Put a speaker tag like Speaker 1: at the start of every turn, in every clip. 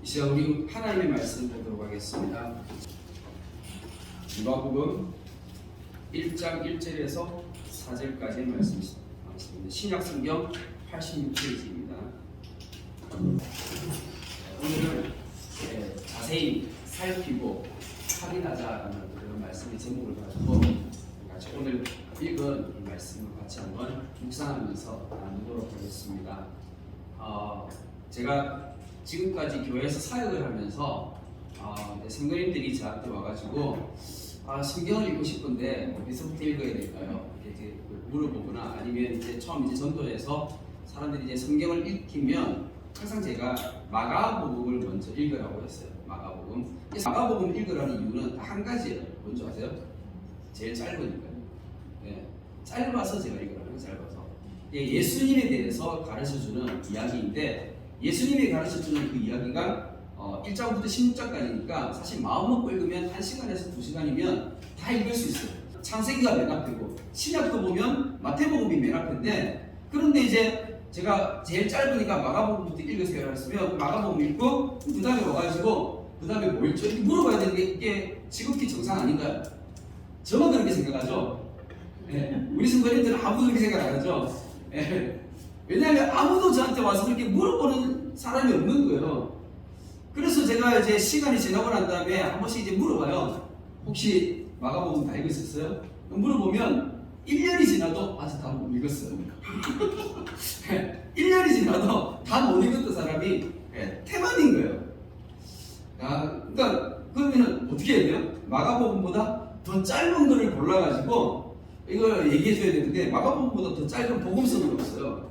Speaker 1: 이 시간 우리 하나님의 말씀 보도록 하겠습니다. 누가복음 1장 1절에서 4절까지의 말씀입니다. 신약성경 86페이지입니다. 오늘은 자세히 살피고 확인하자라는 그런 말씀의 제목을 가지고 같이 오늘 읽은 이 말씀을 같이 한번 묵상하면서 나누도록 하겠습니다. 제가 지금까지 교회에서 사역을 하면서 성도님들이 저한테 와가지고 성경을 읽고 싶은데 어디서부터 읽어야 될까요? 이렇게 물어보거나 아니면 이제 처음 전도에서 사람들이 이제 성경을 읽히면 항상 제가 마가복음을 먼저 읽으라고 했어요. 마가복음 읽으라는 이유는 한 가지예요. 뭔지 아세요? 제일 짧으니까요. 짧아서 제가 읽으라는 거예요. 짧아서. 예수님에 대해서 가르쳐주는 이야기인데 예수님이 가르쳐주는 그 이야기가 1장부터 16장까지니까 사실 마음 먹고 읽으면 1시간에서 2시간이면 다 읽을 수 있어요. 창세기가 맨 앞이고 신약도 보면 마태복음이 맨 앞인데 그런데 이제 제가 제일 짧으니까 마가복음부터 읽으세요 했으면 마가복음 읽고 그 다음에 와가지고 그 다음에 뭐 읽죠? 이렇게 물어봐야 되는 게 이게 지극히 정상 아닌가요? 저만 그렇게 생각하죠? 우리 성도님들은 아무도 그렇게 생각 안 하죠? 왜냐하면 아무도 저한테 와서 그렇게 물어보는 사람이 없는 거예요. 그래서 제가 이제 시간이 지나고 난 다음에 한 번씩 이제 물어봐요. 혹시 마가복음 다 읽으셨어요? 물어보면 1년이 지나도 아직 다 못 읽었어요. 1년이 지나도 다 못 읽었던 사람이 태만인 거예요. 그러니까 그러면 어떻게 해야 돼요? 마가복음보다 더 짧은 거를 골라가지고 이걸 얘기해줘야 되는데 마가복음보다 더 짧은 복음서는 없어요.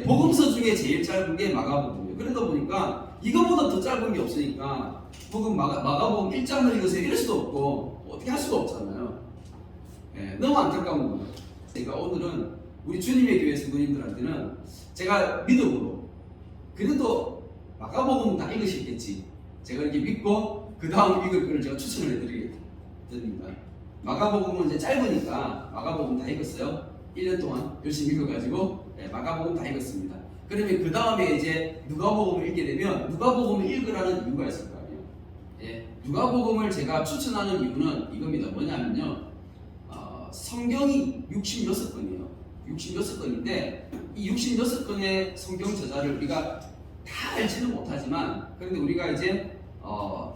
Speaker 1: 복음서 중에 제일 짧은 게 마가복음이에요. 그러다 보니까 이거보다 더 짧은 게 없으니까 혹은 마가복음 1장을 읽으세요 이럴 수도 없고 어떻게 할 수가 없잖아요. 너무 안타까운 거예요. 그러니까 오늘은 우리 주님의 교회 성도님들한테는 제가 믿음으로 그래도 마가복음 다 읽으시겠지 제가 이렇게 믿고 그 다음 읽을 거를 제가 추천을 해드립니다. 마가복음은 이제 짧으니까 마가복음 다 읽었어요. 1년 동안 열심히 읽어가지고 마가복음 다 읽었습니다. 그러면 그 다음에 이제 누가복음을 읽게 되면 누가복음을 읽으라는 이유가 있을 거 아니에요. 누가복음을 제가 추천하는 이유는 이겁니다. 뭐냐면요. 성경이 66권이에요. 66권인데 이 66권의 성경 저자를 우리가 다 알지는 못하지만 그런데 우리가 이제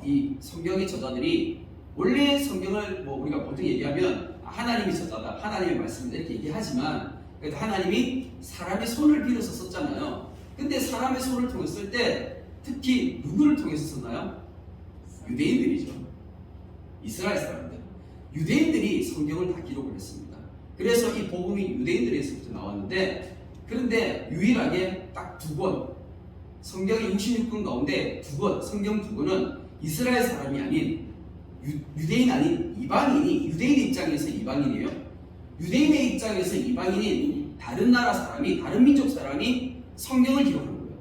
Speaker 1: 이 성경의 저자들이 원래 성경을 뭐 우리가 보통 얘기하면 하나님이 저자다, 하나님의 말씀이다 이렇게 얘기하지만 그래도 하나님이 사람의 손을 빌어서 썼잖아요. 근데 사람의 손을 통해서 쓸 때 특히 누구를 통해서 썼나요? 유대인들이죠. 이스라엘 사람들. 유대인들이 성경을 다 기록을 했습니다. 그래서 이 복음이 유대인들에서부터 나왔는데 그런데 유일하게 딱 2권 성경의 66권 가운데 2권 성경 2권은 이스라엘 사람이 아닌 유대인 아닌 이방인이 유대인 입장에서 이방인이에요. 유대인의 입장에서 이방인인 다른 나라 사람이 다른 민족 사람이 성경을 기록하는 거예요.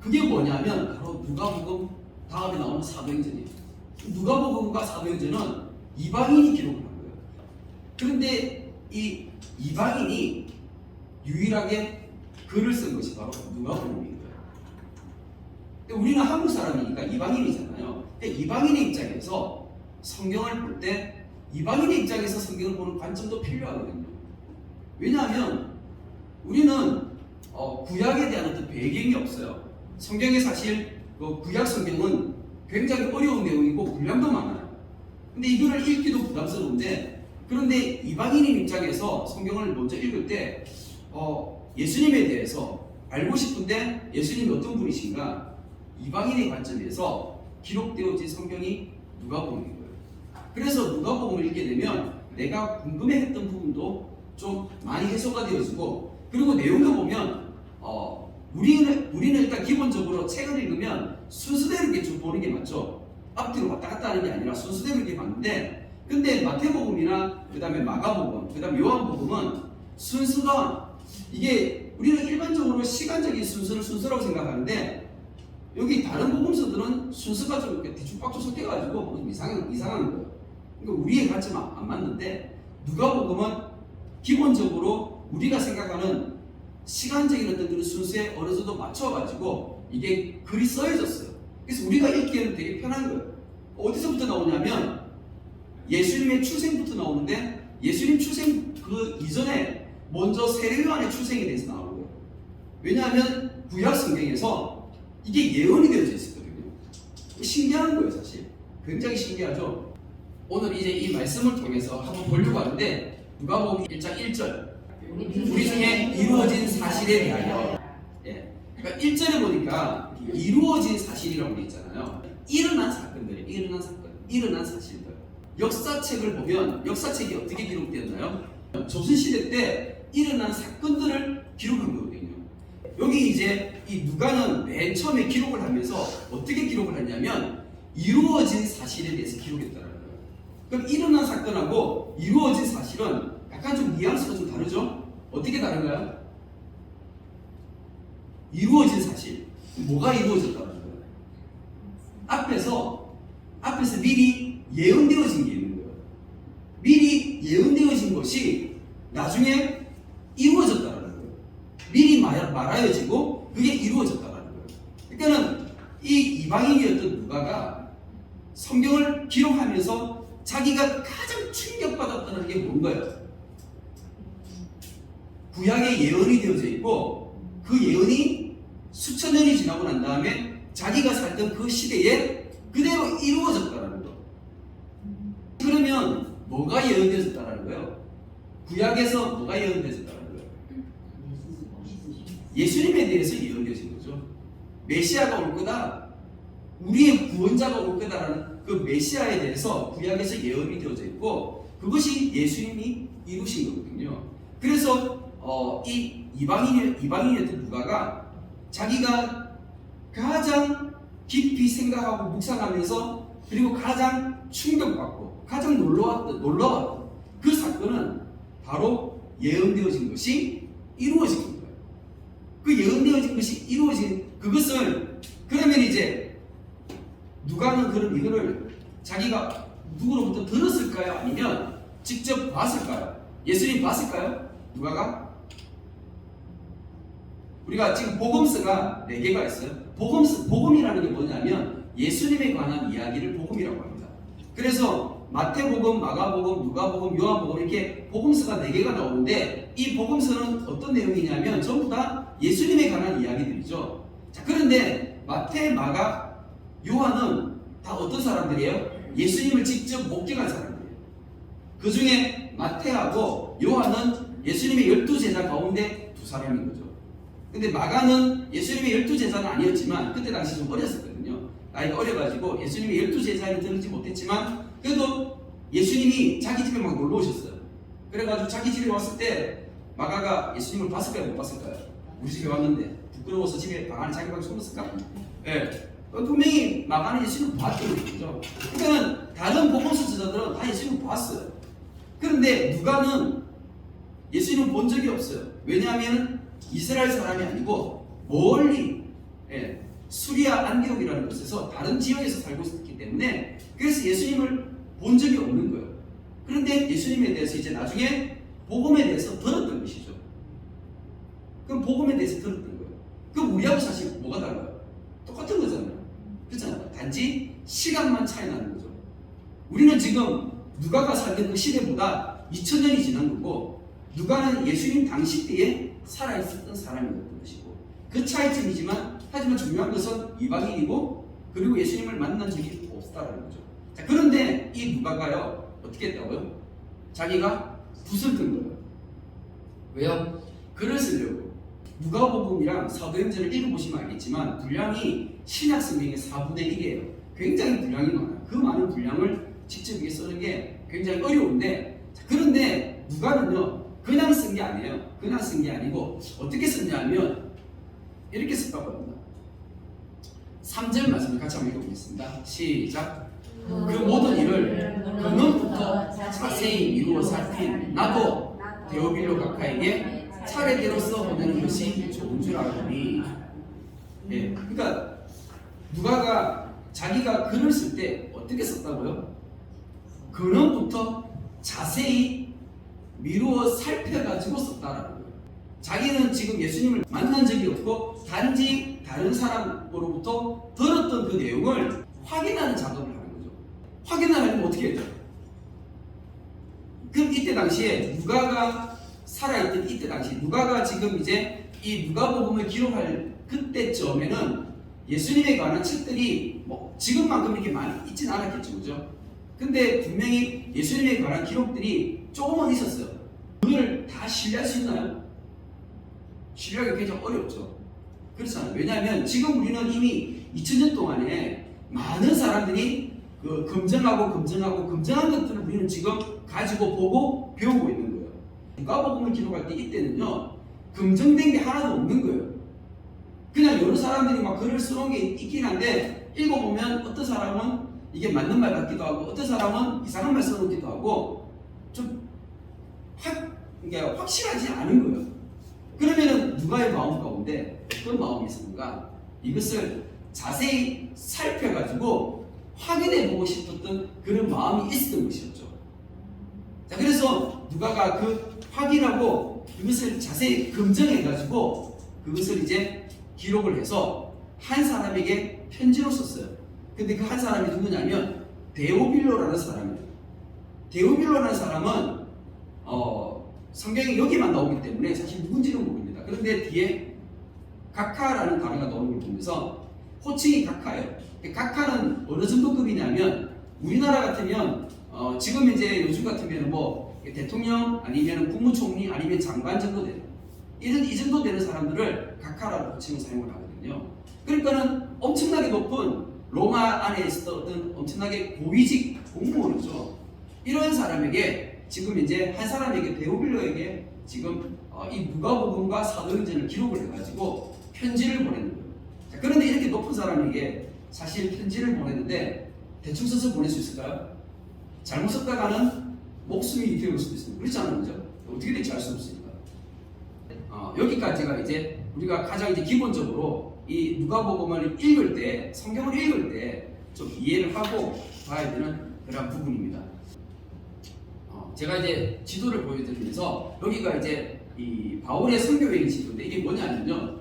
Speaker 1: 그게 뭐냐면 바로 누가복음 다음에 나오는 사도행전이에요. 누가복음과 사도행전은 이방인이 기록을 한 거예요. 그런데 이 이방인이 유일하게 글을 쓴 것이 바로 누가복음인 거예요. 우리는 한국 사람이니까 이방인이잖아요. 근데 이방인의 입장에서 성경을 볼 때 이방인의 입장에서 성경을 보는 관점도 필요하거든요. 왜냐하면 우리는 구약에 대한 어떤 배경이 없어요. 성경에 사실 구약 성경은 굉장히 어려운 내용이고 분량도 많아요. 근데 이거를 읽기도 부담스러운데 그런데 이방인의 입장에서 성경을 먼저 읽을 때 예수님에 대해서 알고 싶은데 예수님이 어떤 분이신가 이방인의 관점에서 기록되어진 성경이 누가복음인 거예요. 그래서 누가복음을 읽게 되면 내가 궁금해했던 부분도 좀 많이 해소가 되어지고 그리고 내용도 보면 우리는 일단 기본적으로 책을 읽으면 순서대로 이렇게 좀 보는 게 맞죠. 앞뒤로 왔다 갔다 하는 게 아니라 순서대로 이렇게 봤는데 근데 마태복음이나 그 다음에 마가복음 그 다음에 요한복음은 순서가 이게 우리는 일반적으로 시간적인 순서를 순서라고 생각하는데 여기 다른 복음서들은 순서가 좀 이렇게 뒤죽박죽 섞여가지고 좀 이상한 거예요. 그러니까 우리의 관점 안 맞는데 누가복음은 기본적으로 우리가 생각하는 시간적인 어떤 그런 순서에 어느 정도 맞춰가지고 이게 글이 써여졌어요. 그래서 우리가 읽기에는 되게 편한 거예요. 어디서부터 나오냐면 예수님의 출생부터 나오는데 예수님 출생 그 이전에 먼저 세례요한의 출생에 대해서 나오는 거예요. 왜냐하면 구약 성경에서 이게 예언이 되어져 있었거든요. 신기한 거예요, 사실. 굉장히 신기하죠. 오늘 이제 이 말씀을 통해서 한번 보려고 하는데 누가복음 1장 1절 우리 중에 이루어진 사실에 대하여 그러니까 1절에 보니까 이루어진 사실이라고 돼 있잖아요. 일어난 사건들이 일어난 사실들. 역사책을 보면 역사책이 어떻게 기록되었나요? 조선시대 때 일어난 사건들을 기록한 거거든요. 여기 이제 이 누가는 맨 처음에 기록을 하면서 어떻게 기록을 했냐면 이루어진 사실에 대해서 기록했다는 거예요. 그럼 일어난 사건하고 이루어진 사실은 약간 좀 뉘앙스가 좀 다르죠? 어떻게 다른가요? 이루어진 사실. 뭐가 이루어졌다는 거예요? 앞에서 미리 예언되어진 게 있는 거예요. 미리 예언되어진 것이 나중에 이루어졌다는 거예요. 미리 말하여지고 그게 이루어졌다는 거예요. 그러니까는 이 이방인이었던 누가가 성경을 기록하면서 자기가 가장 충격받았다는 게 뭔가요? 구약에 예언이 되어져 있고 그 예언이 수천 년이 지나고 난 다음에 자기가 살던 그 시대에 그대로 이루어졌다는 거. 그러면 뭐가 예언되어졌다는 거예요? 구약에서 뭐가 예언되어졌다는 거예요? 예수님에 대해서 예언되어진 거죠. 메시아가 올 거다, 우리의 구원자가 올 거다라는 그 메시아에 대해서 구약에서 예언이 되어져 있고 그것이 예수님이 이루신 거거든요. 그래서 이 이방인이었던 누가가 자기가 가장 깊이 생각하고 묵상하면서 그리고 가장 충격받고 가장 놀라웠던 그 사건은 바로 예언되어진 것이 이루어진 거예요. 그 예언되어진 것이 이루어진 그것을 그러면 이제 누가는 그럼 이거를 자기가 누구로부터 들었을까요? 아니면 직접 봤을까요? 예수님 봤을까요? 누가가? 우리가 지금 복음서가 4개가 있어요. 복음이라는 게 뭐냐면 예수님에 관한 이야기를 복음이라고 합니다. 그래서 마태복음, 마가복음, 누가복음, 요한복음 이렇게 복음서가 4개가 나오는데 이 복음서는 어떤 내용이냐면 전부 다 예수님에 관한 이야기들이죠. 자, 그런데 마태, 마가, 요한은 다 어떤 사람들이에요? 예수님을 직접 목격한 사람들이에요. 그 중에 마태하고 요한은 예수님의 12제자 가운데 2사람인 거죠. 근데 마가는 예수님의 12제자는 아니었지만 그때 당시 좀 어렸었거든요. 나이가 어려가지고 예수님의 12제자를 들지 못했지만 그래도 예수님이 자기 집에 막 놀러 오셨어요. 그래가지고 자기 집에 왔을 때 마가가 예수님을 봤을까요? 못 봤을까요? 우리 집에 왔는데 부끄러워서 집에 방 안에 자기 방에 숨었을까? 네. 분명히 마가는 예수님을 봤던 거죠. 그러니까 다른 복음서 저자들은 다 예수님을 봤어요. 그런데 누가는 예수님을 본 적이 없어요. 왜냐하면 이스라엘 사람이 아니고 멀리 수리아 안디옥이라는 곳에서 다른 지역에서 살고 있었기 때문에 그래서 예수님을 본 적이 없는 거예요. 그런데 예수님에 대해서 이제 나중에 복음에 대해서 들었던 것이죠. 그럼 복음에 대해서 들었던 거예요. 그럼 우리하고 사실 뭐가 달라요? 똑같은 거잖아요. 그렇잖아요. 단지 시간만 차이 나는 거죠. 우리는 지금 누가가 살던 그 시대보다 2000년이 지난 거고 누가는 예수님 당시 때에 살아있었던 사람이었던 것이고 그 차이점이지만 하지만 중요한 것은 이방인이고 그리고 예수님을 만난 적이 없다라는 거죠. 자, 그런데 이 누가가요 어떻게 했다고요? 자기가 붓을 든 거예요. 왜요? 글을 쓰려고. 누가복음이랑 사도행전을 읽어보시면 알겠지만 분량이 신약 성경의 4분의 1이에요. 굉장히 분량이 많아요. 그 많은 분량을 직접 이렇게 쓰는 게 굉장히 어려운데 자, 그런데 누가는요 그냥 쓴 게 아니에요. 그냥 쓴 게 아니고 어떻게 썼냐면 이렇게 썼다고 합니다. 3절 말씀을 같이 한번 읽어보겠습니다. 시작. 그 모든 일을 근원부터 자세히 이루어 살핀 나도 데오빌로 각하에게 차례대로 써보내는 것이 좋은 줄 알았더니 그러니까 누가가 자기가 글을 쓸 때 어떻게 썼다고요? 근원부터 자세히 미루어 살펴가지고 썼다라는 거예요. 자기는 지금 예수님을 만난 적이 없고 단지 다른 사람으로부터 들었던 그 내용을 확인하는 작업을 하는 거죠. 확인을 하려면 어떻게 해야 돼요? 그럼 이때 당시에 누가가 살아있던 이때 당시 누가가 지금 이제 이 누가복음을 기록할 그때쯤에는 예수님에 관한 책들이 뭐 지금만큼 이렇게 많이 있지는 않았겠죠, 그죠? 근데 분명히 예수님에 관한 기록들이 조금은 있었어요. 그걸 다 신뢰할 수 있나요? 신뢰하기 굉장히 어렵죠. 그렇잖아요. 왜냐하면 지금 우리는 이미 2000년 동안에 많은 사람들이 그 검증한 것들을 우리는 지금 가지고 보고 배우고 있는 거예요. 누가복음을 기록할 때 이때는요, 검증된 게 하나도 없는 거예요. 그냥 여러 사람들이 막 글을 써놓은 게 있긴 한데 읽어보면 어떤 사람은 이게 맞는 말 같기도 하고 어떤 사람은 이상한 말 써놓기도 하고 좀 확실하지 않은 거예요. 그러면은 누가의 마음 가운데 어떤 마음이 있었는가? 이것을 자세히 살펴가지고 확인해보고 싶었던 그런 마음이 있었던 것이었죠. 자, 그래서 누가가 그 확인하고 이것을 자세히 검증해가지고 그것을 이제 기록을 해서 한 사람에게 편지로 썼어요. 근데 그 한 사람이 누구냐면 데오빌로라는 사람이에요. 데오빌로라는 사람은 성경이 여기만 나오기 때문에 사실 누군지는 모릅니다. 그런데 뒤에 각하라는 단어가 나오는 걸 보면서 호칭이 각하예요. 각하는 어느 정도 급이냐면 우리나라 같으면 지금 이제 요즘 같으면 뭐 대통령 아니면 국무총리 아니면 장관 정도 돼요. 이 정도 되는 사람들을 각하라고 호칭을 사용을 하거든요. 그러니까는 엄청나게 높은 로마 안에 있었던 엄청나게 고위직 공무원이죠. 이런 사람에게 지금 이제 한 사람에게 데오빌로에게 지금 이 누가복음과 사도행전을 기록을 해가지고 편지를 보내는 거예요. 자, 그런데 이렇게 높은 사람에게 사실 편지를 보내는데 대충 써서 보낼 수 있을까요? 잘못 썼다가는 목숨이 되어올 수도 있습니다. 그렇지 않아요, 그죠? 어떻게 될지 알 수 없으니까. 여기까지가 이제 우리가 가장 이제 기본적으로 이 누가복음을 읽을 때, 성경을 읽을 때 좀 이해를 하고 봐야 되는 그런 부분입니다. 제가 이제 지도를 보여드리면서 여기가 이제 이 바울의 선교여행 지도인데 이게 뭐냐면요,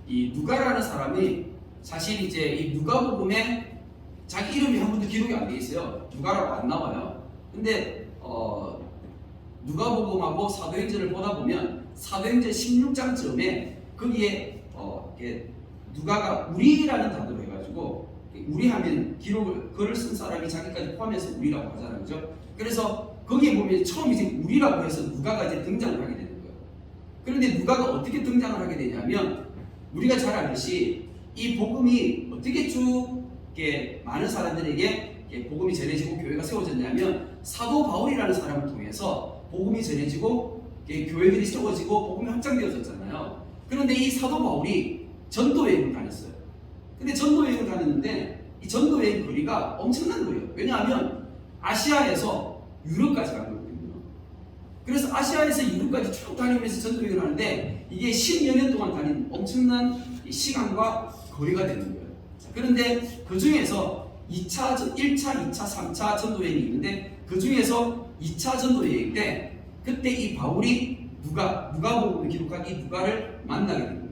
Speaker 1: 이 누가라는 사람이 사실 이제 이 누가복음에 자기 이름이 한 번도 기록이 안 돼 있어요. 누가라고 안 나와요. 근데 누가복음하고 사도행전을 보다 보면 사도행전 16장쯤에 거기에 누가가 우리라는 단어로 해가지고 우리하면 기록을 글을 쓴 사람이 자기까지 포함해서 우리라고 하잖아요, 그죠? 그래서 거기에 보면 처음 이제 우리라고 해서 누가가 이제 등장을 하게 되는 거예요. 그런데 누가가 어떻게 등장을 하게 되냐면 우리가 잘 알듯이 이 복음이 어떻게 쭉 많은 사람들에게 복음이 전해지고 교회가 세워졌냐면 사도 바울이라는 사람을 통해서 복음이 전해지고 교회들이 세워지고 복음이 확장되어졌잖아요. 그런데 이 사도 바울이 전도여행을 다녔어요. 근데 전도여행을 다녔는데 이 전도여행 거리가 엄청난 거예요. 왜냐하면 아시아에서 유럽까지 간 거거든요. 그래서 아시아에서 유럽까지 쭉 다니면서 전도여행을 하는데 이게 10여 년 동안 다닌 엄청난 시간과 거리가 되는 거예요. 그런데 그 중에서 1차, 2차, 3차 전도여행이 있는데 그 중에서 2차 전도여행 때 그때 이 바울이 누가복음을 기록한 이 누가를 만나게 됩니다.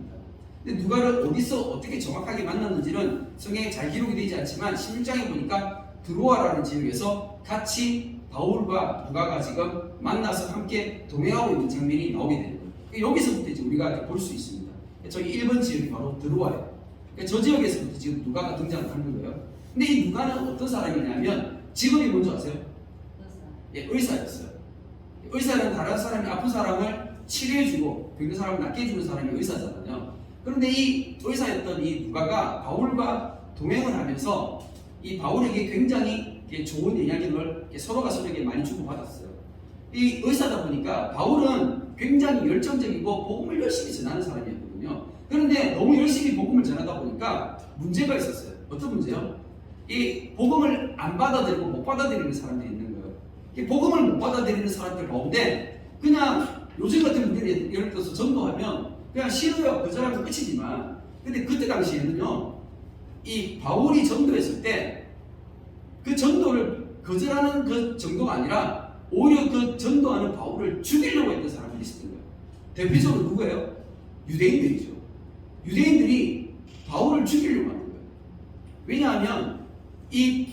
Speaker 1: 근데 누가를 어디서 어떻게 정확하게 만났는지는 성경에 잘 기록이 되지 않지만 16장에 보니까 드로아라는 지역에서 같이 바울과 누가가 지금 만나서 함께 동행하고 있는 장면이 나오게 되는 거예요. 여기서부터 이제 우리가 볼 수 있습니다. 저기 1번 지역이 바로 드로아예요. 저 지역에서부터 지금 누가가 등장을 하는 거예요. 근데 이 누가는 어떤 사람이냐면 직업이 뭔지 아세요? 의사였어요. 의사는 다른 사람이 아픈 사람을 치료해주고 병든 사람을 낫게 해주는 사람이 의사잖아요. 그런데 이 의사였던 이 누가가 바울과 동행을 하면서 이 바울에게 굉장히 좋은 영향력을 서로가 서로에게 많이 주고받았어요. 이 의사다 보니까 바울은 굉장히 열정적이고 복음을 열심히 전하는 사람이었거든요. 그런데 너무 열심히 복음을 전하다 보니까 문제가 있었어요. 어떤 문제요? 이 복음을 안 받아들이고 못 받아들이는 사람들이 있는 거예요. 이 복음을 못 받아들이는 사람들 가운데 그냥 요즘 같은 분들이 예를 들어서 전도하면 그냥 싫어요. 그 사람은 끝이지만 근데 그때 당시에는요, 이 바울이 전도했을 때 그 전도를 거절하는 그 정도가 아니라 오히려 그 전도하는 바울을 죽이려고 했던 사람들이 있었던 거예요. 대표적으로 누구예요? 유대인들이죠. 유대인들이 바울을 바울을 죽이려고 하는 거예요. 왜냐하면 이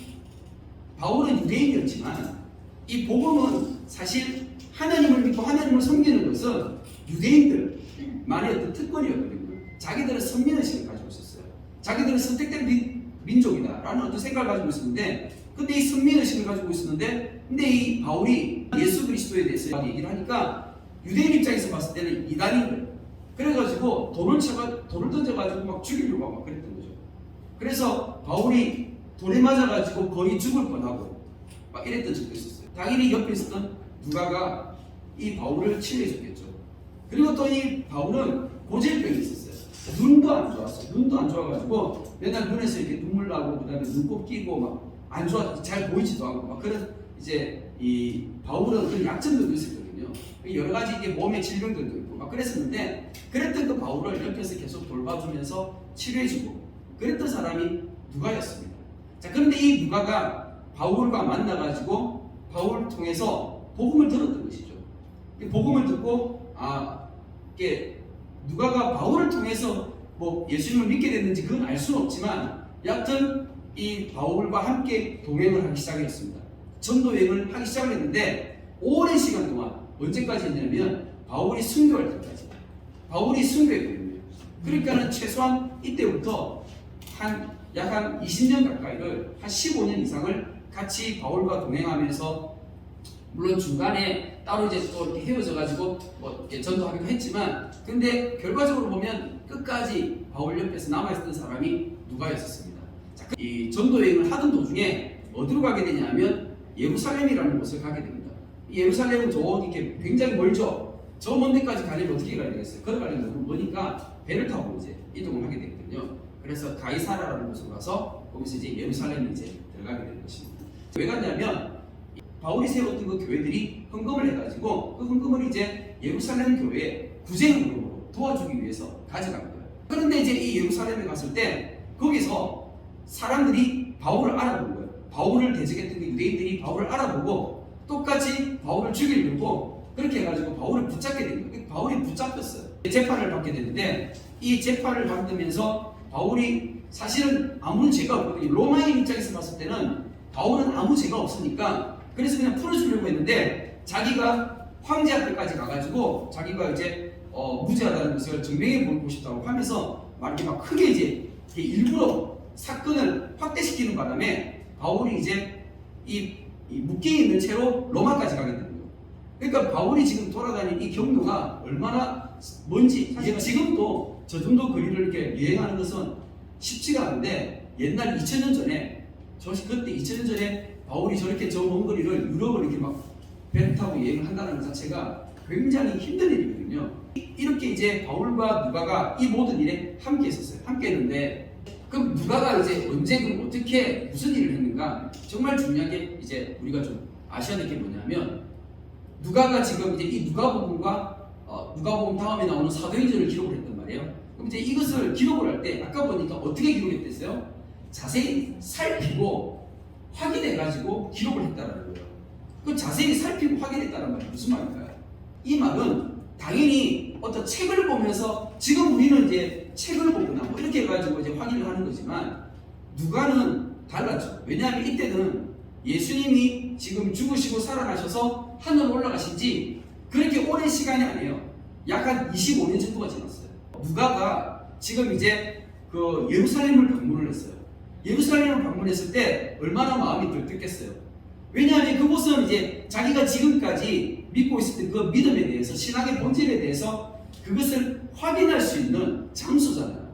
Speaker 1: 바울은 유대인이었지만 이 복음은 사실 하나님을 믿고 하나님을 섬기는 것은 유대인들만의 어떤 특권이었거든요. 자기들은 선민의식을 가지고 있었어요. 자기들은 선택된 민족이다라는 어떤 생각을 가지고 있었는데, 근데 이 선민의식을 가지고 있었는데, 근데 이 바울이 예수 그리스도에 대해서 얘기를 하니까 유대인 입장에서 봤을 때는 이단인 거예요. 그래가지고 돌을 던져가지고 막 죽이려고 하고 막 그랬던 거죠. 그래서 바울이 돌에 맞아가지고 거의 죽을 뻔하고 막 이랬던 적도 있었어요. 당연히 옆에 있었던 누가가 이 바울을 치료해줬겠죠. 그리고 또 이 바울은 고질병이 있었어요. 눈도 안 좋았어요. 눈도 안 좋아가지고 맨날 눈에서 이렇게 눈물 나고 그다음에 눈곱 끼고 막 안 좋아, 잘 보이지도 않고 막 그런 이제 이 바울은 그런 약점들도 있었거든요. 여러 가지 이게 몸의 질병들도 있고 막 그랬었는데, 그랬던 그 바울을 옆에서 계속 돌봐주면서 치료해주고 그랬던 사람이 누가였습니다. 자, 그런데 이 누가가 바울과 만나가지고 바울을 통해서 복음을 들었던 것이죠. 복음을 듣고 이게 누가가 바울을 통해서 뭐 예수님을 믿게 됐는지 그건 알 수는 없지만, 여하튼 이 바울과 함께 동행을 하기 시작했습니다. 전도 여행을 하기 시작을 했는데 오랜 시간 동안, 언제까지 했냐면 바울이 순교할 때까지. 바울이 순교했거든요. 그러니까는 최소한 이때부터 약 한 20년 가까이를, 한 15년 이상을 같이 바울과 동행하면서, 물론 중간에 따로 이제 또 이렇게 헤어져가지고 뭐 전도하기도 했지만, 근데 결과적으로 보면 끝까지 바울 옆에서 남아있었던 사람이 누가였었습니다. 자, 이 전도 여행을 하던 도중에 어디로 가게 되냐면 예루살렘이라는 곳을 가게 됩니다. 이 예루살렘은 이렇게 굉장히 멀죠. 저 먼 데까지 가려면 어떻게 가야 되겠어요? 걸어가려면 너무 머니까 배를 타고 이제 이동을 하게 되거든요. 그래서 가이사라라는 곳으로 가서 거기서 이제 예루살렘에 이제 들어가게 되는 것입니다. 왜 갔냐면 바울이 세웠던 그 교회들이 헌금을 해가지고 그 헌금을 이제 예루살렘 교회에 구제헌금으로 도와주기 위해서 가져간 거예요. 그런데 이제 이 예루살렘에 갔을 때 거기서 사람들이 바울을 알아본 거예요. 바울을 대적했던 그 유대인들이 바울을 알아보고 똑같이 바울을 죽이려고 그렇게 해가지고 바울을 붙잡게 된 거예요. 바울이 붙잡혔어요. 재판을 받게 되는데, 이 재판을 받으면서 바울이 사실은 아무 죄가 없거든요. 로마인 입장에서 봤을 때는 바울은 아무 죄가 없으니까 그래서 그냥 풀어주려고 했는데, 자기가 황제 앞에까지 가가지고 자기가 이제 무죄하다는 것을 증명해 보고 싶다고 하면서 막 이렇게 막 크게 이제 일부러 사건을 확대시키는 바람에 바울이 이제 이 묶여 있는 채로 로마까지 가게 되는 거예요. 그러니까 바울이 지금 돌아다니는 이 경로가 얼마나 먼지, 사실 지금도 저 정도 거리를 이렇게 여행하는 것은 쉽지가 않은데, 옛날 2000년 전에, 그때 2000년 전에 바울이 저렇게 저 먼 거리를 유럽을 이렇게 막 배 타고 여행을 한다는 것 자체가 굉장히 힘든 일이거든요. 이렇게 이제 바울과 누가가 이 모든 일에 함께 있었어요. 함께 했는데, 그럼 누가가 이제 언제, 그럼 어떻게, 무슨 일을 했는가? 정말 중요한 게 이제 우리가 좀 아셔야 될 게 뭐냐면, 누가가 지금 이제 이 누가복음과 누가복음 다음에 나오는 사도행전을 기록을 했단 말이에요. 그럼 이제 이것을 기록을 할 때 아까 보니까 어떻게 기록했댔어요? 자세히 살피고 확인해가지고 기록을 했다는 거예요. 그 자세히 살피고 확인했다는 말이 무슨 말일까요? 이 말은 당연히 어떤 책을 보면서, 지금 우리는 이제 책을 보거나 뭐 이렇게 해가지고 이제 확인을 하는 거지만, 누가는 달랐죠. 왜냐하면 이때는 예수님이 지금 죽으시고 살아나셔서 하늘로 올라가신 지 그렇게 오랜 시간이 아니에요. 약 한 25년 정도가 지났어요. 누가가 지금 이제 그 예루살렘을 방문을 했어요. 예루살렘을 방문했을 때 얼마나 마음이 들뜨겠어요. 왜냐하면 그곳은 이제 자기가 지금까지 믿고 있었던 그 믿음에 대해서, 신앙의 본질에 대해서 그것을 확인할 수 있는 장소잖아요.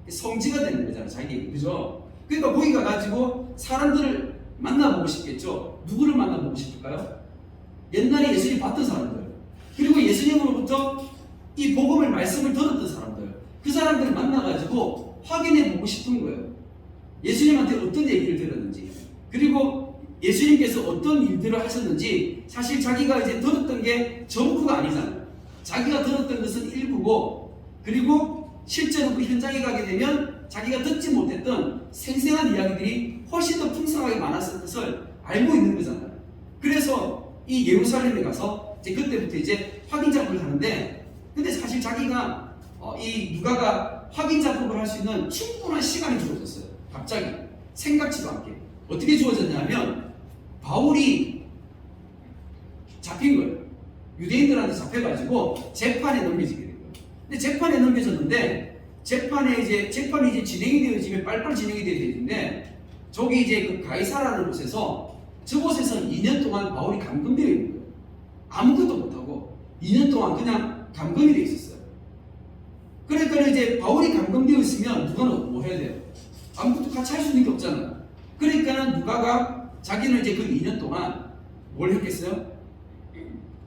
Speaker 1: 성지가 되는 거잖아요, 자기에게. 그죠? 그러니까 거기 가가지고 사람들을 만나보고 싶겠죠. 누구를 만나보고 싶을까요? 옛날에 예수님 봤던 사람들, 그리고 예수님으로부터 이 복음을, 말씀을 들었던 사람들, 그 사람들을 만나가지고 확인해보고 싶은 거예요. 예수님한테 어떤 얘기를 들었는지, 그리고 예수님께서 어떤 일들을 하셨는지. 사실 자기가 이제 들었던 게 전부가 아니잖아요. 자기가 들었던 것은 일부고, 그리고 실제로 그 현장에 가게 되면 자기가 듣지 못했던 생생한 이야기들이 훨씬 더 풍성하게 많았을 것을 알고 있는 거잖아요. 그래서 이 예루살렘에 가서 이제 그때부터 이제 확인 작업을 하는데, 근데 사실 자기가 이 누가가 확인 작업을 할 수 있는 충분한 시간이 주어졌어요. 갑자기 생각지도 않게 어떻게 주어졌냐면 바울이 잡힌 거예요. 유대인들한테 잡혀가지고 재판에 넘겨지게 된 거예요. 근데 재판에 넘겨졌는데 재판이 이제 진행이 되어지면 빨리빨리 진행이 되어야 되는데 저기 이제 그 가이사라는 곳에서 저곳에서 2년 동안 바울이 감금되어 있는 거예요. 아무것도 못하고 2년 동안 그냥 감금이 되어 있었어요. 그러니까 이제 바울이 감금되어 있으면 누가는 뭐 해야 돼요? 아무것도 같이 할 수 있는 게 없잖아요. 그러니까는 누가가 자기는 이제 그 2년 동안 뭘 했겠어요?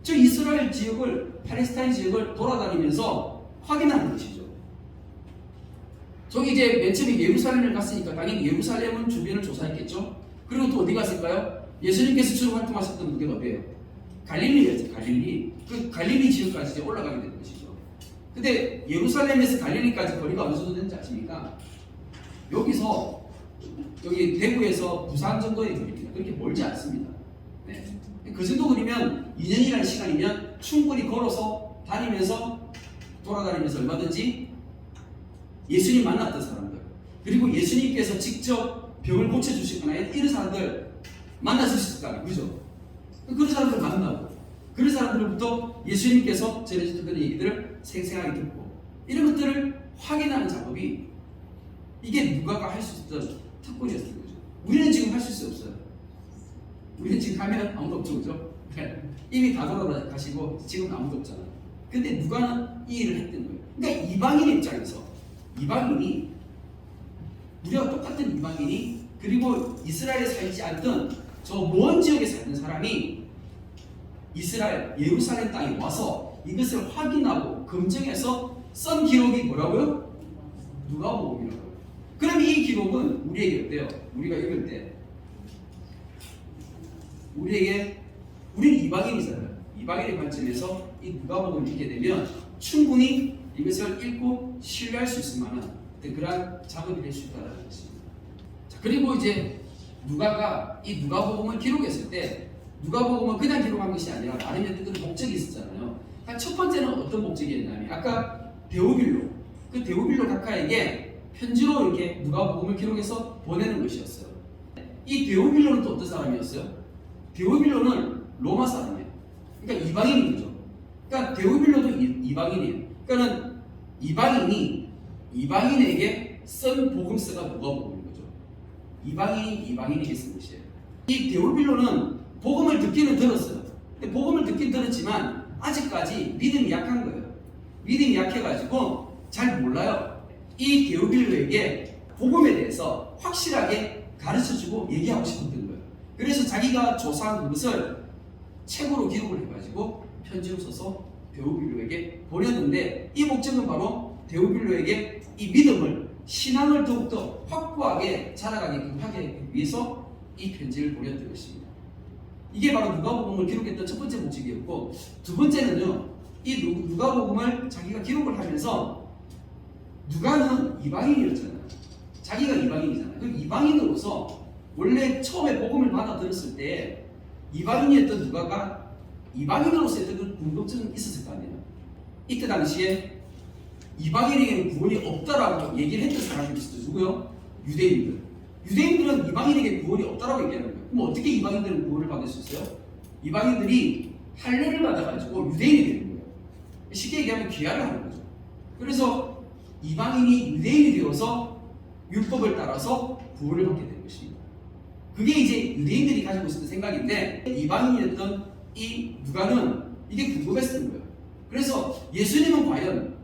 Speaker 1: 저 이스라엘 지역을, 팔레스타인 지역을 돌아다니면서 확인하는 것이죠. 저기 이제 맨 처음에 예루살렘을 갔으니까 당연히 예루살렘은 주변을 조사했겠죠. 그리고 또 어디 갔을까요? 예수님께서 주로 활동하셨던 데가 어디예요? 갈릴리였죠. 갈릴리. 그 갈릴리 지역까지 이제 올라가게 되는 것이죠. 근데 예루살렘에서 갈릴리까지 거리가 어느 정도 되는지 아십니까? 여기서 여기 대구에서 부산 정도의 거리입니다. 그렇게 멀지 않습니다. 네. 그 정도 거리면 2년이라는 시간이면 충분히 걸어서 다니면서 돌아다니면서 얼마든지 예수님 만났던 사람들, 그리고 예수님께서 직접 병을 고쳐주시거나 이런 사람들 만났을 수 있을까요? 그죠? 그런 사람들 만나고 그런 사람들로부터 예수님께서 전해주셨던 얘기들을 생생하게 듣고 이런 것들을 확인하는 작업이 이게 누가가 할 수 있던 특권이었던 거죠. 우리는 지금 할 수 없어요. 우리는 지금 하면 아무도 없죠, 그죠? 이미 다 돌아가시고 지금 아무도 없잖아요. 근데 누가는 이 일을 했던 거예요. 그러니까 이방인 입장에서 이방인이 우리와 똑같은 이방인이 그리고 이스라엘에 살지 않던 저 먼 지역에 사는 사람이 이스라엘 예루살렘 땅에 와서 이것을 확인하고 검증해서 쓴 기록이 뭐라고요? 누가복음이라고요. 그럼 이 기록은 우리에게 어때요? 우리가 읽을 때 우리는 이방인이잖아요. 이방인의 관점에서 이 누가복음을 읽게 되면 충분히 이것을 읽고 신뢰할 수 있을 만한 그러한 작업이 될 수 있다는 것입니다. 자, 그리고 이제 누가가 이 누가복음을 기록했을 때 누가복음은 그냥 기록한 것이 아니라 나름의 뜻 목적이 있었잖아요. 첫 번째는 어떤 목적이었냐면 아까 데오빌로 그 데오빌로 각하에게 편지로 이렇게 누가복음을 기록해서 보내는 것이었어요. 이 데오빌로는 또 어떤 사람이었어요? 데오빌로는 로마 사람이에요. 그러니까 이방인인 거죠. 그러니까 데오빌로도 이방인이에요. 그러니까는 이방인에게 쓴 복음서가 누가복음인 거죠. 이방인에게 쓴 것이에요. 이 데오빌로는 복음을 듣기는 들었어요. 근데 복음을 듣긴 들었지만 아직까지 믿음이 약한 거예요. 믿음이 약해가지고 잘 몰라요. 이 데오빌로에게 복음에 대해서 확실하게 가르쳐주고 얘기하고 싶었던 거예요. 그래서 자기가 조사한 그것을 책으로 기록을 해가지고 편지로 써서 데오빌로에게 보냈는데 이 목적은 바로 데오빌로에게 이 믿음을 신앙을 더욱더 확고하게 자라가게 하기 위해서 이 편지를 보냈던 것입니다. 이게 바로 누가복음을 기록했던 첫 번째 목적이었고 두 번째는요. 이 누가복음을 자기가 기록을 하면서 누가는 이방인이었잖아요. 자기가 이방인이잖아요. 그럼 이방인으로서 원래 처음에 복음을 받아 들었을 때 이방인이었던 누가가 이방인으로서의 그 궁금증이 있었을 거 아니에요. 이때 당시에 이방인에게는 구원이 없다라고 얘기를 했던 사람들이 있었죠. 누구요? 유대인들. 유대인들은 이방인에게 구원이 없다라고 얘기하는 거예요. 그럼 어떻게 이방인들은 구원을 받을 수 있어요? 이방인들이 할례를 받아가지고 유대인이 되는 거예요. 쉽게 얘기하면 귀화를 하는 거죠. 그래서 이방인이 유대인이 되어서 율법을 따라서 구원을 받게 되는 것입니다. 그게 이제 유대인들이 가지고 있었던 생각인데 이방인이었던 이 누가는 이게 궁금했던 거예요. 그래서 예수님은 과연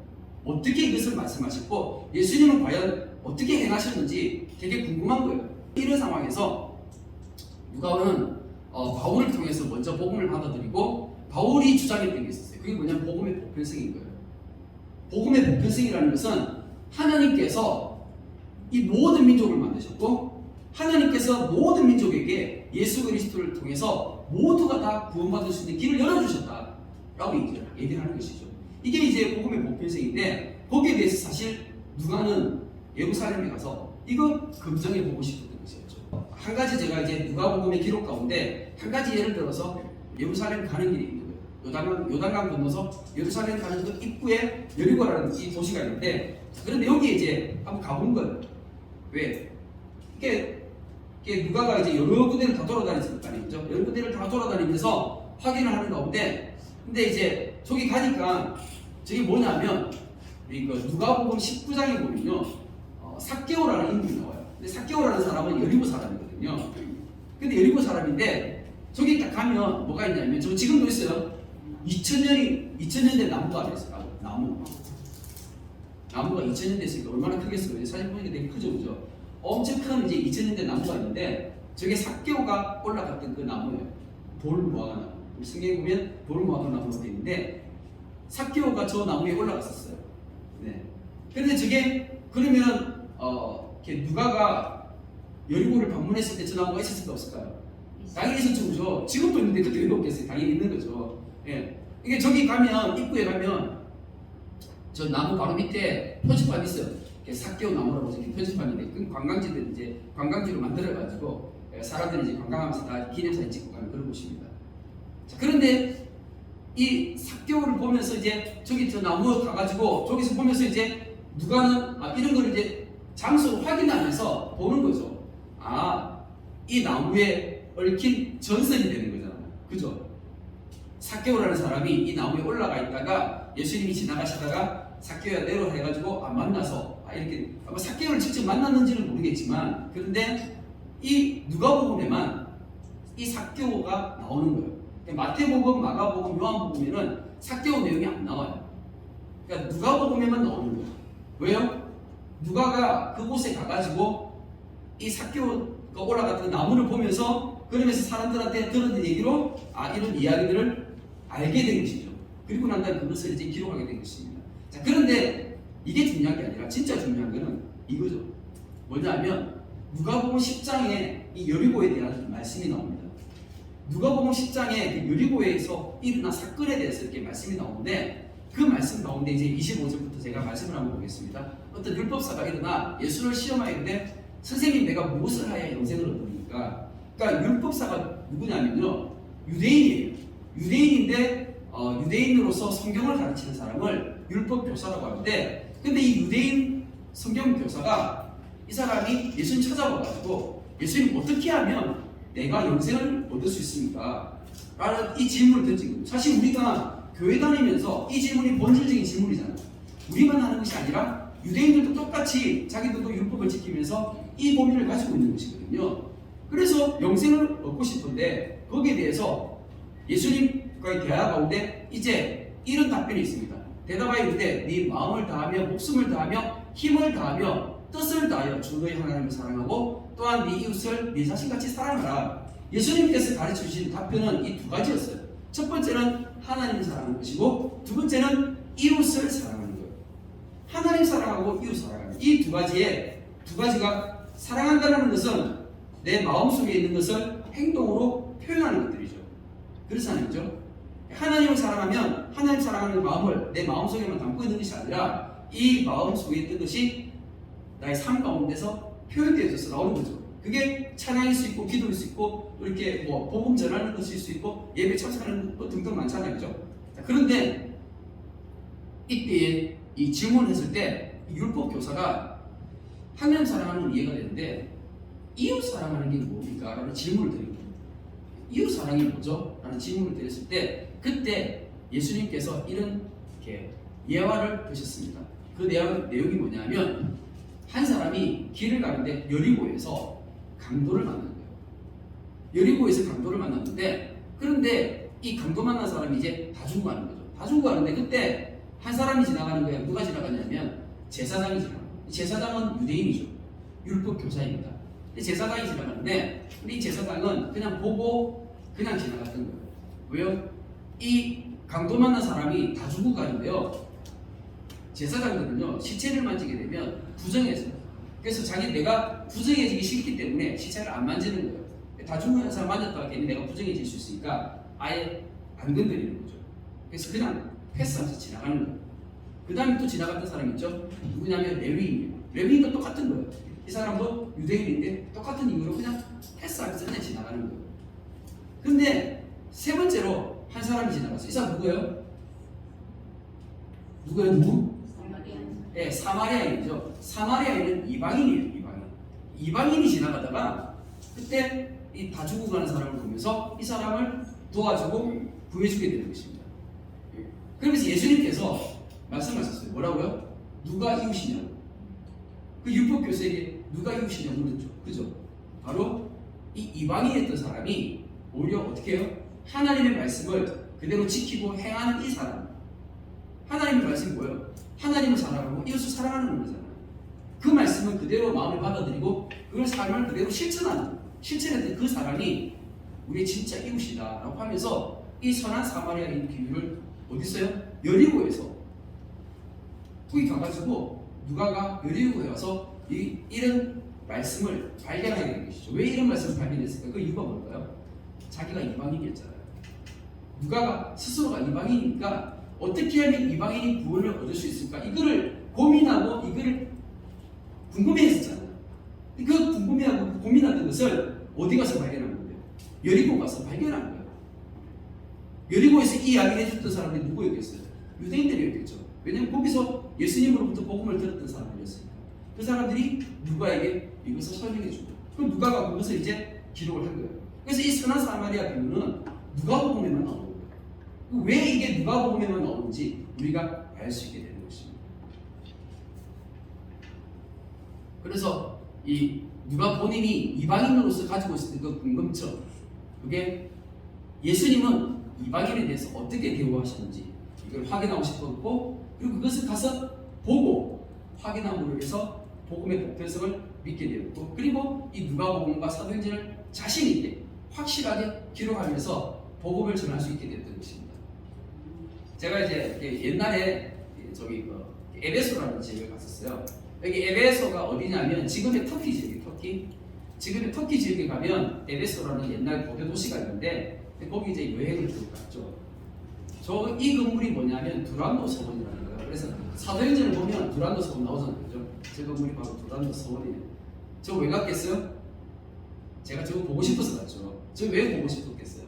Speaker 1: 어떻게 이것을 말씀하셨고 예수님은 과연 어떻게 행하셨는지 되게 궁금한 거예요. 이런 상황에서 누가는 바울을 통해서 먼저 복음을 받아들이고 바울이 주장했던 게 있었어요. 그게 뭐냐면 복음의 보편성인 거예요. 복음의 보편성이라는 것은 하나님께서 이 모든 민족을 만드셨고 하나님께서 모든 민족에게 예수 그리스도를 통해서 모두가 다 구원받을 수 있는 길을 열어주셨다라고 얘기를 하는 것이죠. 이게 이제 복음의 보편성인데 거기에 대해서 사실 누가는 예루살렘에 가서 이거 검증해 보고 싶었던 것이었죠. 한 가지 제가 이제 누가복음의 기록 가운데 한 가지 예를 들어서 예루살렘 가는 길이 있는 거예요. 요단강 건너서 예루살렘 가는 그 입구에 여리고라는 이 도시가 있는데, 그런데 여기에 이제 한번 가본 거예요. 왜? 이게 누가가 이제 여러 군데를 다 돌아다녔을 거 아니겠죠? 여러 군데를 다 돌아다니면서 확인을 하는 가운데, 근데 이제 저기 가니까 저게 뭐냐면 이거 누가복음 19장에 보면요, 삭개오라는 인물이 나와요. 근데 삭개오라는 사람은 여리고 사람이거든요. 근데 여리고 사람인데 저기 딱 가면 뭐가 있냐면, 저 지금도 있어요. 2000년 된 나무가 됐어요. 나무가 2000년 됐으니까 얼마나 크겠어요. 사진 보니까 되게 크죠, 그죠? 엄청 큰 이제 2000년 된 나무가 있는데, 저게 삭개오가 올라갔던 그 나무예요. 돌무화과 나무. 우리 성경에 보면 돌무화과 나무가 되어 있는데, 삭개오가 저 나무에 올라갔었어요. 네. 근데 저게 그러면 누가가 여리고를 방문했을 때 저 나무가 있었을까 없을까요? 당연히 있었죠, 그죠? 지금도 있는데 그때 왜 없겠어요? 당연히 있는 거죠. 예. 이게 저기 가면, 입구에 가면 저 나무 바로 밑에 표지판이 있어요. 삭개오 나무라고 저기 표지판인데, 그 관광지들 이제 관광지로 만들어가지고 사람들이 이제 관광하면서 다 기념사진 찍고 가는 그런 곳입니다. 자, 그런데 이 삭개오를 보면서 이제 저기 저 나무 가가지고 저기서 보면서 이제 누가는 이런 걸 이제 장소를 확인하면서 보는 거죠. 이 나무에 얽힌 전설이 되는 거잖아요. 그죠? 삭개오라는 사람이 이 나무에 올라가 있다가 예수님이 지나가시다가 삭개오야 내려라 해가지고 만나서 이렇게 아마 삭개오를 직접 만났는지는 모르겠지만, 그런데 이 누가복음에만 이 삭개오가 나오는 거예요. 마태복음, 마가복음, 요한복음에는 삭개오 내용이 안 나와요. 그러니까 누가복음에만 나오는 거예요. 왜요? 누가가 그곳에 가가지고 이 삭개오가 올라갔던 나무를 보면서, 그러면서 사람들한테 들은 얘기로 이런 이야기들을 알게 된 것이죠. 그리고 난 다음에 그것을 이제 기록하게 된 것입니다. 자, 그런데 이게 중요한 게 아니라 진짜 중요한 거는 이거죠. 뭐냐면 누가복음 10장에 이 여리고에 대한 말씀이 나옵니다. 누가복음 10장에 그 여리고에서 일어난 사건에 대해서 이렇게 말씀이 나오는데, 그 말씀 가운데 이제 25절부터 제가 말씀을 한번 보겠습니다. 어떤 율법사가 일어나 예수를 시험하였는데, 선생님 내가 무엇을 하여야 영생을 얻습니까? 그러니까 율법사가 누구냐면요, 유대인이에요. 유대인인데 유대인으로서 성경을 가르치는 사람을 율법 교사라고 하는데, 근데 이 유대인 성경 교사가 이 사람이 예수님 찾아와가지고 예수님 어떻게 하면 내가 영생을 얻을 수 있습니까? 라는 이 질문을 던진 거예요. 사실 우리가 교회 다니면서 이 질문이 본질적인 질문이잖아요. 우리만 하는 것이 아니라 유대인들도 똑같이 자기들도 율법을 지키면서 이 고민을 가지고 있는 것이거든요. 그래서 영생을 얻고 싶은데 거기에 대해서 예수님과의 대화 가운데 이제 이런 답변이 있습니다. 대답하여 이르되 네 마음을 다하며 목숨을 다하며 힘을 다하며 뜻을 다하여 주 너희 하나님을 사랑하고 또한 네 이웃을 네 자신같이 사랑하라. 예수님께서 가르쳐 주신 답변은 이 두 가지였어요. 첫 번째는 하나님을 사랑하는 것이고, 두 번째는 이웃을 사랑하는 거예요. 하나님 사랑하고 이웃 사랑하는 이 두 가지가 사랑한다는 것은 내 마음속에 있는 것을 행동으로 표현하는 것들이죠. 그렇잖아요, 그죠? 하나님을 사랑하면 하나님 사랑하는 마음을 내 마음속에만 담고 있는 것이 아니라 이 마음속에 있던 것이 나의 삶 가운데서 표현되어서 나오는 거죠. 그게 찬양일 수 있고 기도일 수 있고 또 이렇게 복음 전하는 것일 수 있고 예배 참석하는 것 등등 많잖아요, 그죠? 그런데 이때에 이 질문했을 때 율법 교사가 하나님 사랑하는 건 이해가 되는데 이웃 사랑하는 게 뭡니까? 라는 질문을 드린 거예요. 이웃 사랑이 뭐죠? 라는 질문을 드렸을 때 그때 예수님께서 이런 예화를 드셨습니다. 그 내용이 뭐냐면 한 사람이 길을 가는데 여리고에서 강도를 만난 거예요. 여리고에서 강도를 만났는데, 그런데 이 강도 만난 사람이 이제 다 죽고 가는 거죠. 다 죽고 가는데 그때 한 사람이 지나가는 거예요. 누가 지나가냐면 제사장이 지나가요. 제사장은 유대인이죠. 율법 교사입니다. 제사장이 지나가는데 이 제사장은 그냥 보고 그냥 지나갔던 거예요. 왜요? 이 강도 만난 사람이 다 죽고 가는데요, 제사장들은요 시체를 만지게 되면 부정해져요. 그래서 내가 부정해지기 싫기 때문에 시체를 안 만지는 거예요. 다 죽은 사람 만졌다가 괜히 내가 부정해질 수 있으니까 아예 안 건드리는 거죠. 그래서 그냥 패스하면서 지나가는 거예요. 그 다음에 또 지나갔던 사람 있죠? 누구냐면 레위인이에요. 레위인도 똑같은 거예요. 이 사람도 유대인인데 똑같은 이유로 그냥 패스하면서 그냥 지나가는 거예요. 근데 세 번째로 한 사람이 지나갔어요. 이 사람 누구예요? 누구예요? 누구? 네, 사마리아인이죠. 사마리아인은 이방인이에요. 이방인이 지나가다가 그때 이 다 죽어가는 사람을 보면서 이 사람을 도와주고 구해주게 되는 것입니다. 그러면서 예수님께서 말씀하셨어요. 뭐라고요? 누가 이웃이냐고. 그 율법 교수에게 누가 이웃이냐고 물었죠. 그죠? 바로 이 이방인이었던 사람이 오히려 어떻게 해요? 하나님의 말씀을 그대로 지키고 행하는 이 사람. 하나님의 말씀이 뭐예요? 하나님을 사랑하고 이웃을 사랑하는 거잖아요. 그 말씀을 그대로 마음에 받아들이고 그걸 삶을 그대로 실천했던 그 사람이 우리의 진짜 이웃이다라고 하면서 이 선한 사마리아인 비유를 어디 있어요? 여리고에서 거기 가가지고 누가가 여리고에 와서 이런 말씀을 발견하게 된 것이죠. 왜 이런 말씀을 발견했을까? 그 이유가 뭘까요? 자기가 이방인이었잖아요. 누가가 스스로가 이방인이니까 어떻게 하면 이방인이 구원을 얻을 수 있을까? 이거를 고민하고 이거를 궁금해했었잖아요. 그 궁금해하고 고민하던 것을 어디 가서 발견한 거예요? 여리고 가서 발견한 거예요. 여리고에서 이 이야기를 해줬던 사람들이 누구였겠어요? 유대인들이었겠죠. 왜냐하면 거기서 예수님으로부터 복음을 들었던 사람들이었으니까. 그 사람들이 누가에게 이것을 설명해 주고 그럼 누가가 그것을 이제 기록을 한 거예요. 그래서 이 선한 사마리아 비유는 누가복음에만 나오는 거예요. 왜 이게 누가복음에만 나오는지 우리가 알 수 있게 되는 것입니다. 그래서 이 누가 본인이 이방인으로서 가지고 있었던 그 궁금증, 그게 예수님은 이방인에 대해서 어떻게 대우하셨는지 이걸 확인하고 싶었고, 그리고 그것을 가서 보고 확인함으로 해서 복음의 보편성을 믿게 되었고, 그리고 이 누가복음과 사도행전을 자신 있게 확실하게 기록하면서 복음을 전할 수 있게 됐던 것입니다. 제가 이제 옛날에 저기 에베소라는 지역을 갔었어요. 여기 에베소가 어디냐면 지금의 터키 지역이에요. 지금의 터키 지역에 가면 에베소라는 옛날 고대 도시가 있는데 거기 이제 여행을 갔죠. 저 이 건물이 뭐냐면 두란노 서원이라는 거예요. 그래서 사도행전을 보면 두란노 서원 나오잖아요. 그죠? 저 건물이 바로 두란노 서원이에요. 저 왜 갔겠어요? 제가 저거 보고 싶어서 갔죠. 저 왜 보고 싶었겠어요?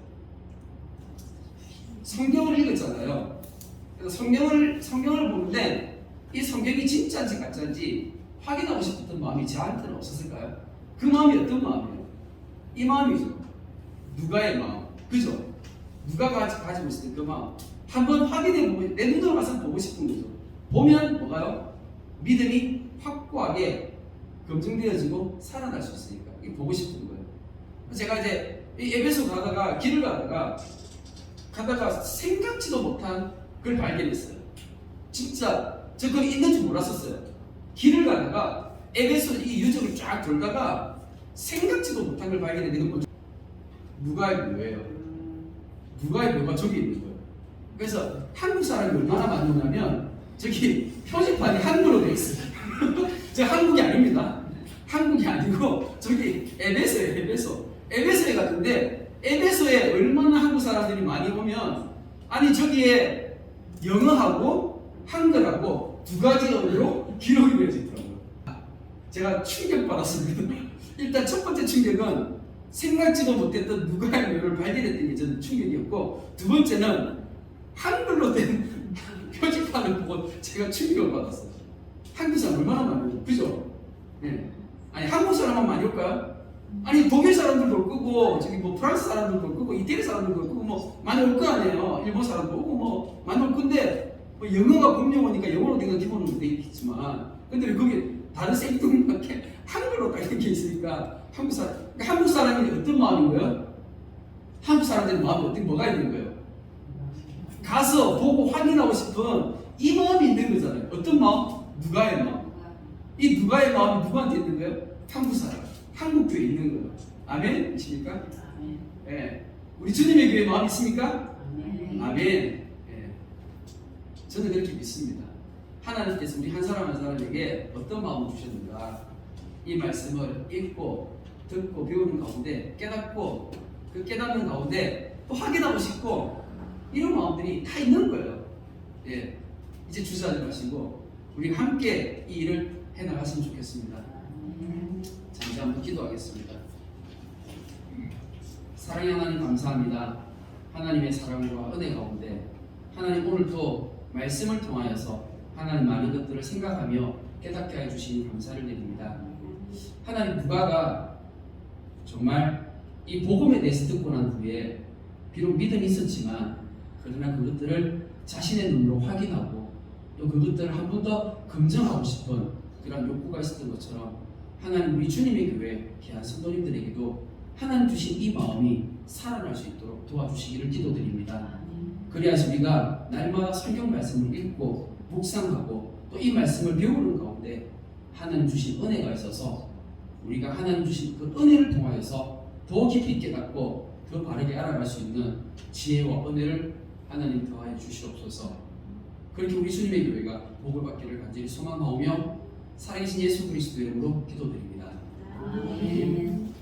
Speaker 1: 성경을 읽었잖아요. 그래서 성경을 보는데 이 성경이 진짜인지 가짜인지 확인하고 싶었던 마음이 저한테는 없었을까요? 그 마음이 어떤 마음이에요? 이 마음이죠. 누가의 마음. 그죠? 누가가 가지고 있을 때 그 마음. 한번 확인해보고 내 눈으로 가서 보고 싶은 거죠. 보면 뭐가요? 믿음이 확고하게 검증되어지고 살아날 수 있으니까 이게 보고 싶은 거예요. 제가 이제 이 에베소 가다가 길을 가다가 생각지도 못한 걸 발견했어요. 진짜 저 거기 있는 줄 몰랐었어요. 길을 가다가 에베소 이 유적을 쫙 돌다가 생각지도 못한 걸 발견했는데 이건 누가의 묘예요. 누가의 묘가 저기 있는 거예요. 그래서 한국 사람이 얼마나 많냐면 저기 표지판이 한글로 되어 있어요. 저 한국이 아닙니다. 한국이 아니고 저기 에베소예요. 에베소에 갔는데 에베소에 얼마나 한국 사람들이 많이 오면 아니 저기에 영어하고 한글하고 두 가지 언어로 기록이 되어져 있더라고요. 제가 충격받았습니다. 일단 첫 번째 충격은 생각지도 못했던 누가의 묘를 발견했던 게 저는 충격이었고, 두 번째는 한글로 된 표지판을 보고 제가 충격을 받았어요. 한국 사람 얼마나 많아요, 그죠? 네. 아니 한국 사람만 많이 올까요? 아니 독일 사람들도 올 거고, 저기 뭐 프랑스 사람들도 올 거고, 이태리 사람들도 올 거고, 뭐 많이 올 거 아니에요. 일본 사람도 오고 뭐 많이 올 건데, 뭐 영어가 공용어니까 영어로 된 건 기본으로 돼 있겠지만, 근데 왜 거기 다른 생뚱맞게 한글로 달린 게 있으니까 한국 사람이 어떤 마음인 거예요? 한국 사람들의 마음이 뭐가 있는 거예요? 가서 보고 확인하고 싶은 이 마음이 있는 거잖아요. 어떤 마음? 누가의 마음. 이 누가의 마음이 누구한테 있는 거예요? 한국 사람, 한국 교회에 있는 거예요. 아멘이십니까? 아멘. 네. 우리 주님의 교회에 마음이 있습니까? 아멘. 아멘. 네. 저는 그렇게 믿습니다. 하나님께서 우리 한 사람 한 사람에게 어떤 마음을 주셨는가, 이 말씀을 읽고 듣고 배우는 가운데 깨닫고, 그 깨닫는 가운데 또 확인하고 싶고, 이런 마음들이 다 있는 거예요. 예, 이제 주저하지 마시고 우리 함께 이 일을 해나갔으면 좋겠습니다. 자, 이제 한번 기도하겠습니다. 사랑의 하나님 감사합니다.
Speaker 2: 하나님의 사랑과 은혜 가운데 하나님 오늘도 말씀을 통하여서 하나님 많은 것들을 생각하며 깨닫게 해주시니 감사를 드립니다. 하나님 누가가 정말 이 복음에 대해서 듣고 난 후에 비록 믿음이 있었지만 그러나 그것들을 자신의 눈으로 확인하고 또 그것들을 한 번 더 검증하고 싶은 그런 욕구가 있었던 것처럼 하나님 우리 주님의 교회 귀한 성도님들에게도 하나님 주신 이 마음이 살아날 수 있도록 도와주시기를 기도드립니다. 그래야지 우리가 날마다 성경 말씀을 읽고 묵상하고 또 이 말씀을 배우는 가운데 하나님 주신 은혜가 있어서 우리가 하나님 주신 그 은혜를 통하여서 더 깊이 깨닫고 더 바르게 알아갈 수 있는 지혜와 은혜를 하나님 더하여 주시옵소서. 그렇게 우리 주님의 교회가 복을 받기를 간절히 소망하오며 살아계신 예수 그리스도의 이름으로 기도드립니다.
Speaker 3: 아멘.